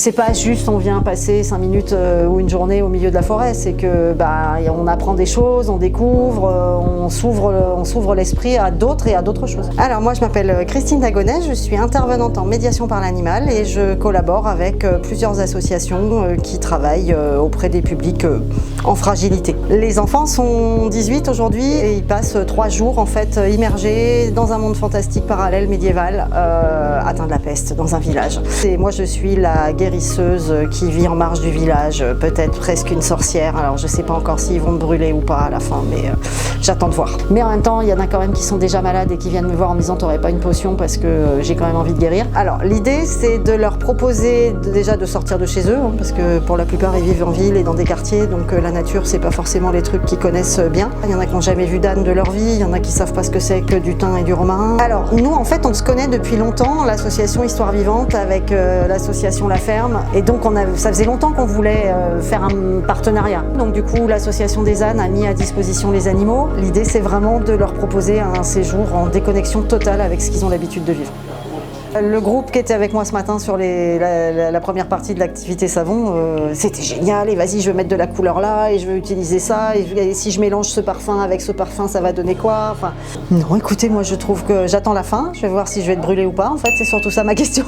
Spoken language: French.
C'est pas juste on vient passer 5 minutes ou une journée au milieu de la forêt, c'est que on apprend des choses, on découvre, on s'ouvre l'esprit à d'autres et à d'autres choses. Alors moi je m'appelle Christine Dagonet, je suis intervenante en médiation par l'animal et je collabore avec plusieurs associations qui travaillent auprès des publics en fragilité. Les enfants sont 18 aujourd'hui et ils passent 3 jours en fait immergés dans un monde fantastique parallèle médiéval atteint de la peste dans un village. Et moi je suis la guérisseuse qui vit en marge du village, peut-être presque une sorcière. Alors je sais pas encore s'ils vont me brûler ou pas à la fin, mais j'attends de voir. Mais en même temps, il y en a quand même qui sont déjà malades et qui viennent me voir en me disant t'aurais pas une potion parce que j'ai quand même envie de guérir. Alors l'idée c'est de leur proposer déjà de sortir de chez eux, hein, parce que pour la plupart ils vivent en ville et dans des quartiers, donc la nature c'est pas forcément les trucs qu'ils connaissent bien. Il y en a qui n'ont jamais vu d'âne de leur vie, il y en a qui savent pas ce que c'est que du thym et du romarin. Alors nous en fait on se connaît depuis longtemps, l'association Histoire Vivante avec l'association La Ferme, et donc ça faisait longtemps qu'on voulait faire un partenariat. Donc du coup l'association des ânes a mis à disposition les animaux. L'idée c'est vraiment de leur proposer un séjour en déconnexion totale avec ce qu'ils ont l'habitude de vivre. Le groupe qui était avec moi ce matin sur la première partie de l'activité savon, c'était génial, et vas-y je veux mettre de la couleur là, et je veux utiliser ça, et si je mélange ce parfum avec ce parfum ça va donner quoi, enfin... Non écoutez, moi je trouve que j'attends la fin, je vais voir si je vais être brûlée ou pas, en fait c'est surtout ça ma question.